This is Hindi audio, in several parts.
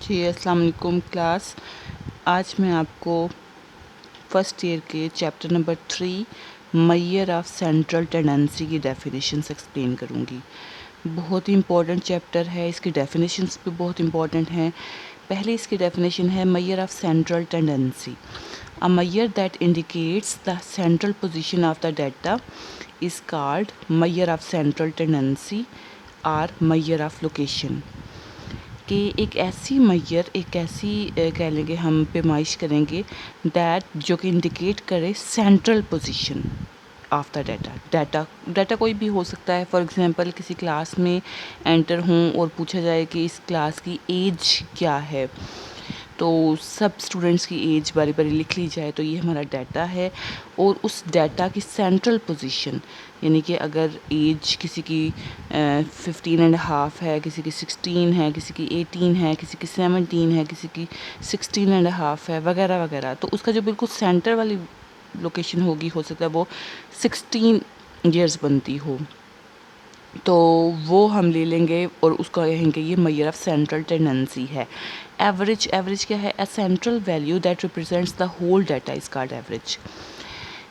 जी अस्सलाम वालेकुम क्लास। आज मैं आपको फर्स्ट ईयर के chapter number 3 major of central tendency की डेफिनेशंस एक्सप्लेन करूँगी। बहुत ही इम्पोर्टेंट चैप्टर है, इसकी डेफिनेशंस भी बहुत इम्पोर्टेंट हैं। पहले इसकी डेफिनेशन है measure of central tendency, a measure that indicates the central position of the data is called measure of central tendency और मेजर ऑफ लोकेशन। कि एक ऐसी मैयर एक ऐसी कह लेंगे हम पैमाइश करेंगे दैट जो कि इंडिकेट करे central position of the data कोई भी हो सकता है। फॉर एग्जांपल किसी क्लास में एंटर हूँ और पूछा जाए कि इस क्लास की एज क्या है, तो सब स्टूडेंट्स की एज बारी बारी लिख ली जाए, तो ये हमारा डाटा है। और उस डाटा की सेंट्रल पोजीशन यानी कि अगर एज किसी की 15.5 है, किसी की 16 है, किसी की 18 है, किसी की 17 है, किसी की 16.5 है, वगैरह वगैरह, तो उसका जो बिल्कुल सेंटर वाली लोकेशन होगी, हो सकता है वो 16 ईयर्स बनती हो, तो वो हम ले लेंगे और उसको कहेंगे ये मेजर ऑफ सेंट्रल टेंडेंसी है। एवरेज क्या है? A central value that represents the whole data is called average.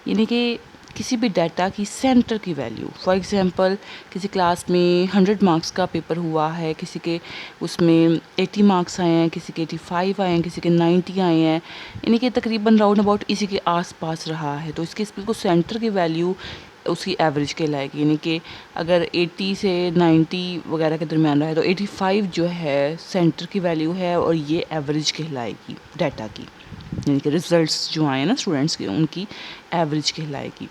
यानी कि किसी भी डाटा की सेंटर की वैल्यू, फॉर एग्जांपल किसी क्लास में 100 मार्क्स का पेपर हुआ है, किसी के उसमें 80 मार्क्स आए हैं, किसी के 85 आए हैं, किसी के 90 आए हैं, यानी कि तकरीबन राउंड अबाउट इसी के आसपास रहा है, तो इसके बिल्कुल सेंटर की वैल्यू उसकी एवरेज कहलाएगी। यानी कि अगर 80 से 90 वगैरह के दरमियान रहा है तो 85 जो है सेंटर की वैल्यू है और ये एवरेज कहलाएगी डाटा की, यानी कि रिजल्ट्स जो आए ना स्टूडेंट्स के उनकी एवरेज कहलाएगी।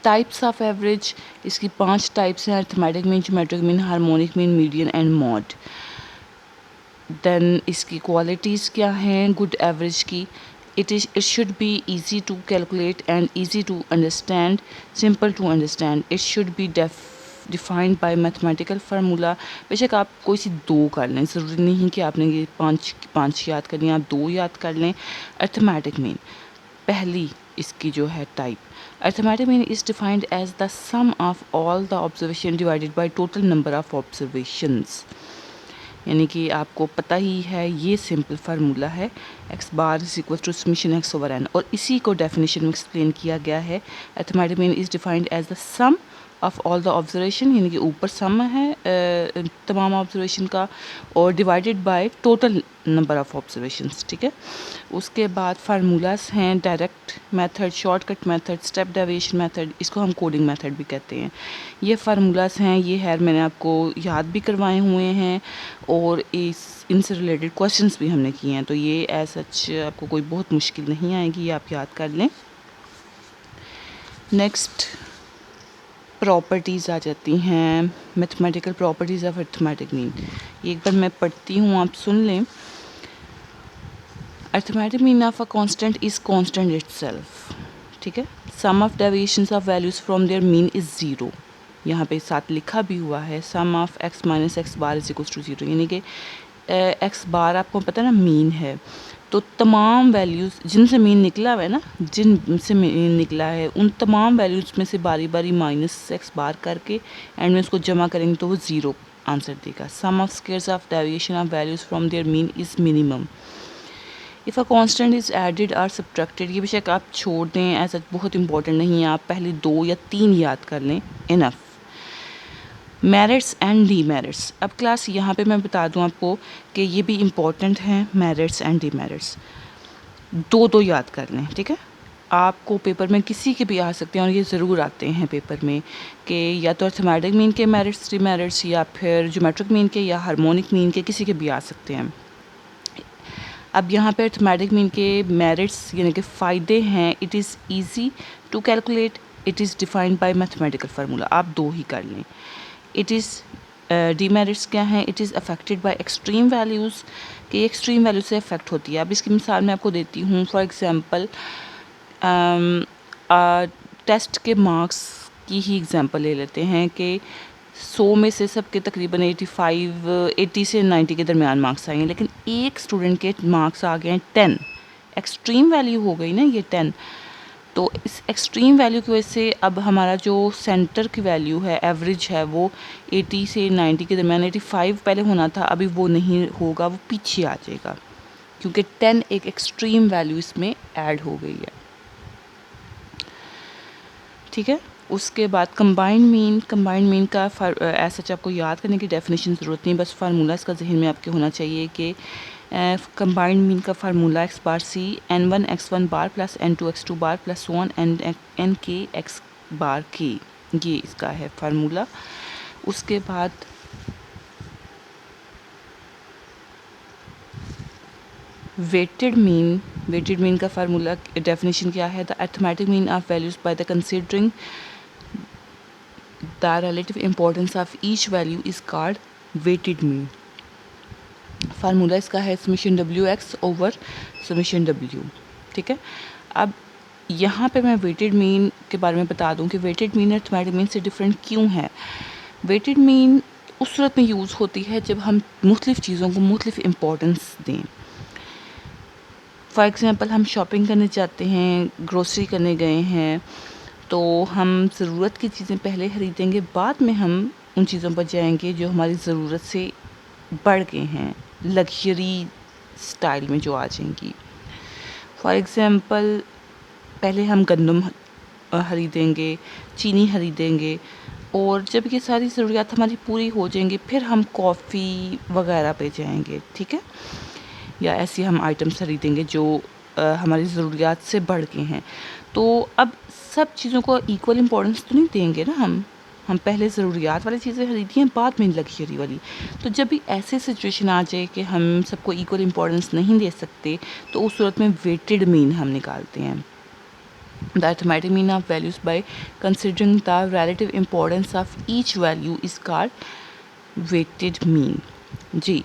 टाइप्स ऑफ एवरेज, इसकी 5 टाइप्स हैं: arithmetic mean, geometric mean, harmonic mean, median and mode. Then इसकी क्वालिटीज़ क्या हैं गुड एवरेज की? it should be easy to calculate and easy to understand, simple to understand, it should be defined by mathematical formula. बेशक आप कोई सी 2 कर लें, ज़रूरी नहीं कि आपने ये पाँच याद करनी है, आप 2 याद कर लें। अरिथमेटिक मीन पहली इसकी जो है type, arithmetic mean is defined as the sum of all the observation divided by total number of observations. यानी कि आपको पता ही है ये सिंपल फार्मूला है, x bar is equal to summation x over n, और इसी को डेफिनेशन में एक्सप्लेन किया गया है। Arithmetic mean is defined as the sum of all the observation, यानी कि ऊपर सम है तमाम ऑब्जर्वेशन का, और divided by total number of observations. ठीक है, उसके बाद फार्मूलाज हैं direct method, shortcut method, step deviation method, इसको हम कोडिंग मेथड भी कहते हैं। ये फार्मूलाज हैं, ये है मैंने आपको याद भी करवाए हुए हैं और इनसे रिलेटेड क्वेश्चंस भी हमने किए हैं, तो ये एज सच आपको कोई बहुत मुश्किल नहीं आएगी, ये आप याद कर लें। नेक्स्ट प्रॉपर्टीज़ आ जाती हैं, mathematical properties of arithmetic mean. एक बार मैं पढ़ती हूँ, आप सुन लें। Arithmetic mean of a constant is constant itself. ठीक है, sum of deviations of values from their mean is zero. यहाँ पे साथ लिखा भी हुआ है sum of x minus x bar is equal to zero, यानी कि एक्स बार आपको पता है ना मीन है, तो तमाम वैल्यूज़ जिनसे मीन निकला हुआ है ना, जिनसे मीन निकला है उन तमाम वैल्यूज़ में से बारी बारी माइनस एक्स बार करके एंड में उसको जमा करेंगे तो वो ज़ीरो आंसर देगा। Sum of squares of deviation of values from their mean is minimum. If a constant is added और सब्ट्रैक्टेड, ये बेशक आप छोड़ दें, ऐसा बहुत इंपॉर्टेंट नहीं है, आप पहले 2 या 3 याद कर लें, इनफ। मेरिट्स एंड डीमेरिट्स, अब क्लास यहाँ पे मैं बता दूँ आपको कि ये भी इम्पॉर्टेंट हैं, मेरिट्स एंड डीमेरिट्स 2 याद कर लें। ठीक है, आपको पेपर में किसी के भी आ सकते हैं और ये ज़रूर आते हैं पेपर में कि या तो अरिथमेटिक मीन के मेरिट्स डीमेरिट्स, या फिर ज्योमेट्रिक मीन के या हार्मोनिक मीन के, किसी के भी आ सकते हैं। अब यहाँ पे अरिथमेटिक मीन के मेरिट्स यानी कि फ़ायदे हैं, it is easy to calculate, it is defined by mathematical formula, आप 2 ही कर लें। इट इज़ डीमेरिट्स क्या हैं? It is affected by extreme values, कि एक्सट्रीम वैल्यू से अफेक्ट होती है। अब इसकी मिसाल मैं आपको देती हूँ। फॉर एग्ज़ाम्पल टेस्ट के मार्क्स की ही एग्ज़ाम्पल ले लेते हैं कि 100 में से सबके तकरीबन 80 से 90 के दरमियान मार्क्स आए हैं, लेकिन एक स्टूडेंट के मार्क्स आ गए हैं 10, एक्सट्रीम वैल्यू हो गई ना ये 10, तो इस एक्सट्रीम वैल्यू की वजह से अब हमारा जो सेंटर की वैल्यू है, एवरेज है, वो 80 से 90 के दरमियान, 85 पहले होना था, अभी वो नहीं होगा, वो पीछे आ जाएगा क्योंकि 10 एक एक्सट्रीम वैल्यू इसमें ऐड हो गई है। ठीक है, उसके बाद कंबाइंड मीन का ऐसा आपको याद करने की डेफिनेशन ज़रूरत नहीं, बस फार्मूला इसका जहन में आपके होना चाहिए कि कंबाइंड मीन का formula x bar C n1 x1 bar plus n2 x2 bar plus so on n k x bar k, ये इसका है फार्मूला। उसके बाद वेटेड मीन का फार्मूला डेफिनेशन क्या है? The arithmetic mean of values by the considering the relative importance of each value is called weighted mean. Formula इसका है summation W x over summation W. ठीक है, अब यहाँ पे मैं वेटेड मीन के बारे में बता दूँ कि वेटेड मीन अर्थमेटिक मीन से डिफरेंट क्यों है। वेटेड मीन उस सूरत में यूज़ होती है जब हम मुख्तलिफ़ चीज़ों को मुख्तलिफ़ इम्पोर्टेंस दें। फॉर एग्ज़ाम्पल हम शॉपिंग करने जाते हैं, ग्रोसरी करने गए हैं, तो हम ज़रूरत की चीज़ें पहले ख़रीदेंगे, बाद में हम उन चीज़ों पर जाएंगे जो हमारी ज़रूरत से बढ़ गए हैं, लग्जरी स्टाइल में जो आ जाएंगी। फॉर एग्ज़ाम्पल पहले हम गंदम ख़रीदेंगे, चीनी ख़रीदेंगे, और जब ये सारी ज़रूरियात हमारी पूरी हो जाएंगी फिर हम कॉफ़ी वगैरह पे जाएंगे। ठीक है, या ऐसी हम आइटम्स खरीदेंगे जो हमारी ज़रूरियात से बढ़ गए हैं। तो अब सब चीज़ों को इक्वल इम्पोर्टेंस तो नहीं देंगे ना हम पहले ज़रूरियात वाली चीज़ें खरीदी हैं, बाद में लग्जरी वाली। तो जब भी ऐसे सिचुएशन आ जाए कि हम सबको इक्वल इम्पोर्टेंस नहीं दे सकते, तो उस सूरत में वेटेड मीन हम निकालते हैं। The arithmetic mean of values by considering the relative importance of each value is called weighted mean। जी,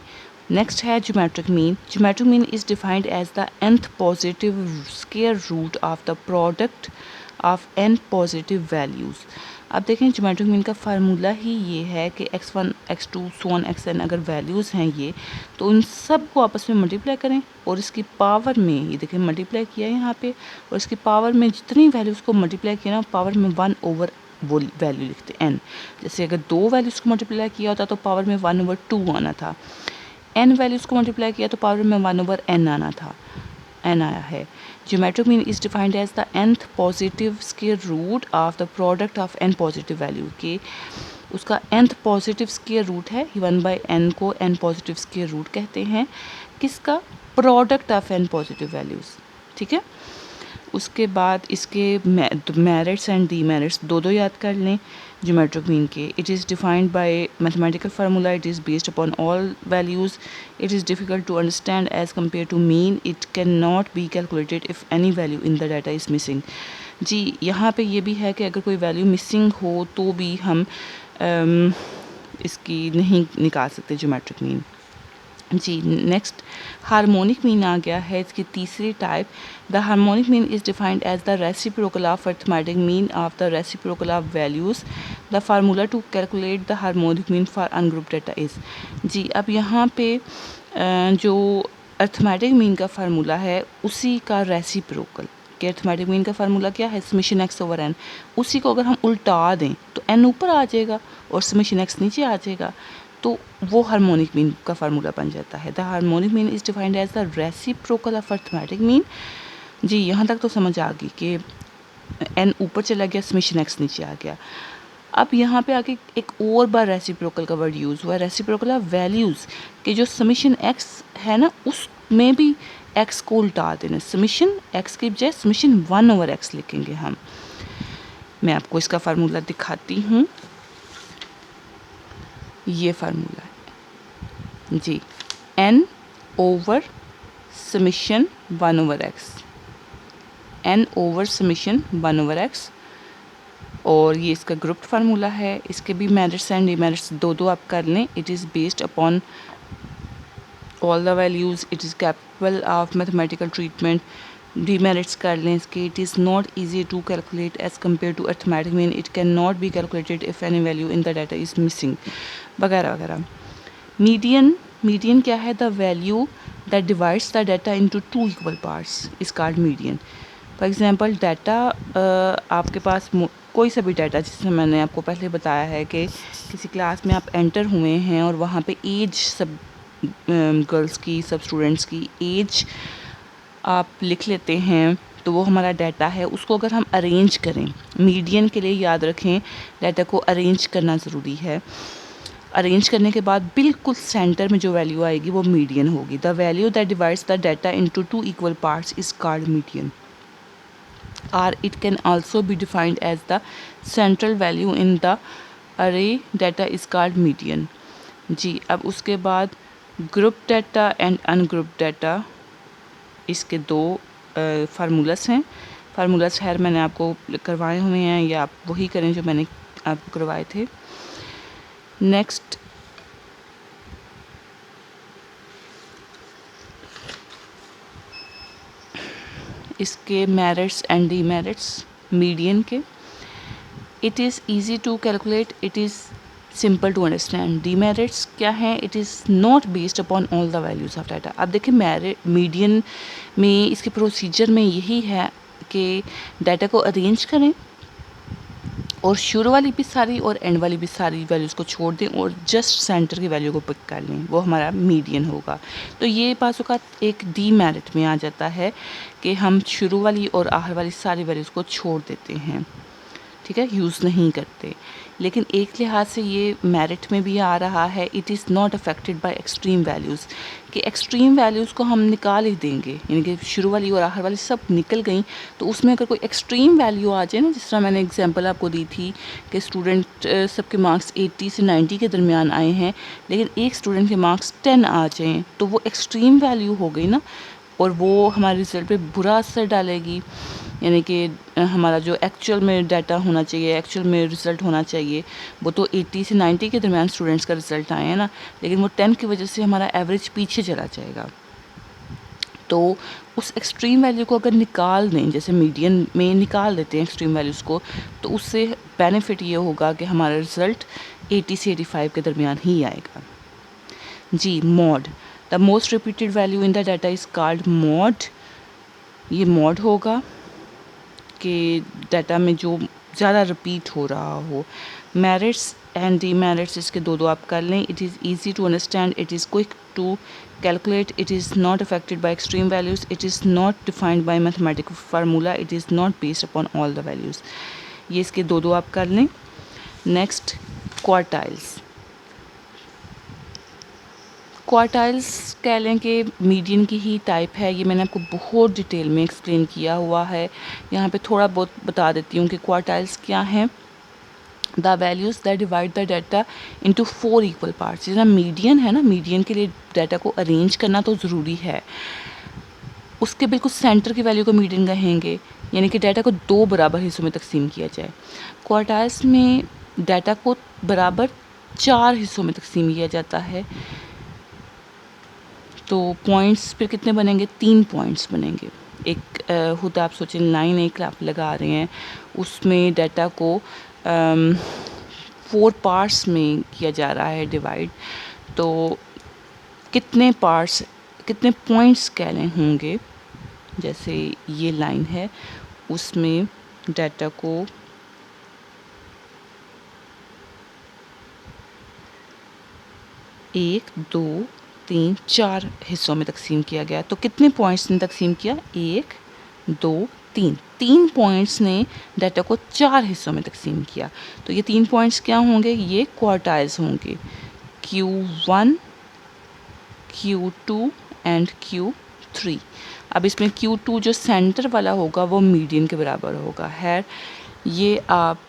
नेक्स्ट है geometric mean. Geometric mean is defined as the nth positive square root of the product of n positive values. अब देखें, ज्योमेट्रिक मीन का फार्मूला ही ये है कि x1 x2 so on xn अगर वैल्यूज़ हैं ये, तो उन सब को आपस में मल्टीप्लाई करें और इसकी पावर में, ये देखें मल्टीप्लाई किया है यहाँ पे, और इसकी पावर में जितनी वैल्यूज़ को मल्टीप्लाई किया ना, पावर में 1 ओवर वो वैल्यू लिखते हैं n। जैसे अगर 2 वैल्यूज़ को मल्टीप्लाई किया होता तो पावर में 1 ओवर 2 आना था, n वैल्यूज़ को मल्टीप्लाई किया तो पावर में 1 ओवर n आना था, n आया है। Geometric mean is defined as the nth positive square root of the product of n positive value के, उसका nth पॉजिटिव स्क्वायर रूट है, 1/n को n पॉजिटिव स्क्वायर रूट कहते हैं, किसका? Product of n positive values. ठीक है, उसके बाद इसके मेरिट्स एंड डीमेरिट्स दो याद कर लें ज्योमेट्रिक मीन के। It is defined by mathematical formula, it is based upon all values, it is difficult to understand as compare to mean, it can not be calculated if any value in the data is missing. जी, यहाँ पे ये भी है कि अगर कोई वैल्यू मिसिंग हो तो भी हम इसकी नहीं निकाल सकते ज्योमेट्रिक मीन। जी, नेक्स्ट हार्मोनिक मीन आ गया है इसकी तीसरी type. The harmonic mean is defined as the reciprocal of arithmetic mean of the reciprocal of values. The formula to calculate the harmonic mean for ungroup data is. जी, अब यहाँ पे जो अर्थमेटिक मीन का फार्मूला है उसी का रेसिप्रोकल, कि अर्थमेटिक मीन का फार्मूला क्या है? Summation x over n. उसी को अगर हम उल्टा दें तो एन ऊपर आ जाएगा और समेशन एक्स नीचे आ जाएगा, तो वो हार्मोनिक मीन का फार्मूला बन जाता है। The harmonic mean is defined as the reciprocal of arithmetic mean. जी, यहाँ तक तो समझ आ गई कि एन ऊपर चला गया, समेशन एक्स नीचे आ गया। अब यहाँ पे आके एक और बार रेसिप्रोकल का वर्ड यूज़ हुआ है, रेसिप्रोकल ऑफ वैल्यूज़, कि जो समेशन एक्स है ना उसमें भी एक्स को उल्टा देना, समेशन एक्स की बजाय समेशन 1 ओवर एक्स लिखेंगे हम। मैं आपको इसका फार्मूला दिखाती हूँ, ये फार्मूला है जी, n over summation 1 over x, n over summation 1 over x, और ये इसका ग्रुप फार्मूला है। इसके भी मेरिट्स एंड डिमेरिट्स दो आप कर लें। It is based upon all the values, it is capable of mathematical treatment. Demerits कर लें इसके, it is not easy to calculate as compare to arithmetic mean, it can not be calculated if any value in the data is missing, वगैरह वगैरह। मीडियन क्या है? The value that divides the data into 2 equal parts is called median. For example data आपके पास कोई सा भी डाटा, जिसमें मैंने आपको पहले बताया है कि किसी क्लास में आप एंटर हुए हैं और वहाँ पे एज सब गर्ल्स की, सब स्टूडेंट्स की एज आप लिख लेते हैं, तो वो हमारा डाटा है। उसको अगर हम अरेंज करें, मीडियन के लिए याद रखें डाटा को अरेंज करना ज़रूरी है। अरेंज करने के बाद बिल्कुल सेंटर में जो वैल्यू आएगी वो मीडियन होगी। The value that divides the data into two equal parts is called median, or it can also be defined as the central value in the array data is called median। जी, अब उसके बाद group data and ungroup data, इसके दो फार्मूलास हैं। फार्मूलास खैर मैंने आपको करवाए हुए हैं, या आप वही करें जो मैंने आपको करवाए थे। नेक्स्ट इसके मेरिट्स एंड डीमेरिट्स मीडियन के। It is easy to calculate, it is simple to understand. Demerits क्या है? It is not based upon all the values of data. अब देखिए मीडियन में इसके प्रोसीजर में यही है कि डाटा को अरेंज करें और शुरू वाली भी सारी और एंड वाली भी सारी वैल्यूज़ को छोड़ दें और जस्ट सेंटर की वैल्यू को पिक कर लें, वो हमारा मीडियन होगा। तो ये बाज़ों का एक डीमेरिट में आ जाता है कि हम शुरू वाली और आखिर वाली सारी वैल्यूज़ को छोड़ देते हैं, ठीक है, यूज़ नहीं करते। लेकिन एक लिहाज से ये मेरिट में भी आ रहा है, it is not affected by extreme values, कि एक्सट्रीम वैल्यूज़ को हम निकाल ही देंगे, यानी कि शुरू वाली और आखिर वाली सब निकल गई, तो उसमें अगर कोई एक्सट्रीम वैल्यू आ जाए ना, जिस तरह मैंने एग्जांपल आपको दी थी कि स्टूडेंट सबके मार्क्स 80 से 90 के दरमियान आए हैं, लेकिन एक स्टूडेंट के मार्क्स 10 आ जाएँ, तो वो एक्सट्रीम वैल्यू हो गई ना, और वो हमारे रिज़ल्ट पे बुरा असर डालेगी। यानी कि हमारा जो एक्चुअल में डाटा होना चाहिए, एक्चुअल में रिज़ल्ट होना चाहिए, वो तो 80 से 90 के दरमियान स्टूडेंट्स का रिज़ल्ट आए हैं ना, लेकिन वो 10 की वजह से हमारा एवरेज पीछे चला जाएगा। तो उस एक्सट्रीम वैल्यू को अगर निकाल दें, जैसे मीडियन में निकाल देते हैं एक्सट्रीम वैल्यूज़ को, तो उससे बेनिफिट ये होगा कि हमारा रिज़ल्ट 80 से 85 के दरमियान ही आएगा। जी, mode, the most repeated value in the data is called mode. ये मॉड होगा कि डाटा में जो ज़्यादा रिपीट हो रहा हो। मेरिट्स एंड डीमेरिट्स इसके दो आप कर लें। It is easy to understand, it is quick to calculate, it is not affected by extreme values, it is not defined by mathematical formula, it is not based upon all the values. ये इसके दो आप कर लें। Next, quartiles. क्वार्टाइल्स कह लें कि मीडियन की ही टाइप है। ये मैंने आपको बहुत डिटेल में एक्सप्लेन किया हुआ है, यहाँ पे थोड़ा बहुत बता देती हूँ कि क्वार्टाइल्स क्या हैं। The values that divide the data into 4 equal parts. जितना मीडियन है ना, मीडियन के लिए डाटा को अरेंज करना तो ज़रूरी है, उसके बिल्कुल सेंटर की वैल्यू को मीडियन कहेंगे, यानी कि डाटा को 2 बराबर हिस्सों में तकसीम किया जाए। क्वार्टाइल्स में डाटा को बराबर 4 हिस्सों में तकसीम किया जाता है। तो पॉइंट्स फिर कितने बनेंगे? 3 पॉइंट्स बनेंगे। एक खुद आप सोचें, लाइन एक आप लगा रहे हैं, उसमें डाटा को 4 पार्ट्स में किया जा रहा है डिवाइड, तो कितने पार्ट्स, कितने पॉइंट्स कह लें होंगे। जैसे ये लाइन है, उसमें डाटा को 1, 2, 3, 4 हिस्सों में तकसीम किया गया। तो कितने पॉइंट्स ने तकसीम किया? 1, 2, 3। 3 पॉइंट्स ने डाटा को 4 हिस्सों में तकसीम किया। तो ये 3 पॉइंट्स क्या होंगे? ये क्वार्टाइल्स होंगे, Q1, Q2 एंड Q3। अब इसमें Q2 जो सेंटर वाला होगा वो मीडियन के बराबर होगा। खैर, ये आप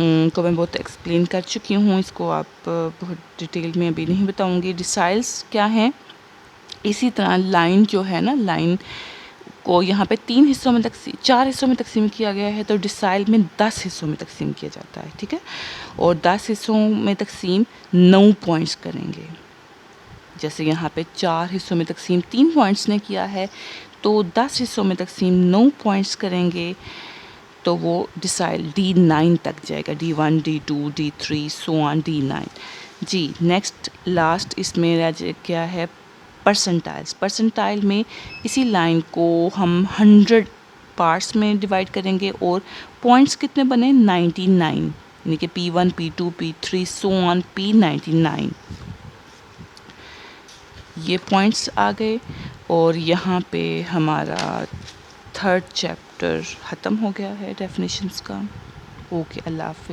को मैं बहुत एक्सप्लेन कर चुकी हूँ, इसको आप बहुत डिटेल में अभी नहीं बताऊँगी। डिसाइल्स क्या हैं? इसी तरह लाइन जो है ना, लाइन को यहाँ पे 4 हिस्सों में तकसीम किया गया है, तो डिसाइल में 10 हिस्सों में तकसीम किया जाता है, ठीक है। और 10 हिस्सों में तकसीम 9 पॉइंट्स करेंगे। जैसे यहाँ पे 4 हिस्सों में तकसीम 3 पॉइंट्स ने किया है, तो 10 हिस्सों में तकसीम 9 पॉइंट्स करेंगे, तो वो डिसाइल D9 तक जाएगा, D1, D2, D3 so on D9। जी, नेक्स्ट लास्ट इसमें क्या है? परसेंटाइल्स। परसेंटाइल में इसी लाइन को हम 100 पार्ट्स में डिवाइड करेंगे और पॉइंट्स कितने बने 99, यानी कि P1 P2 P3 so on P99 ये पॉइंट्स आ गए। और यहाँ पे हमारा थर्ड चैप्टर ख़त्म हो गया है डेफिनेशंस का। ओके, अल्लाह हाफ़िज़।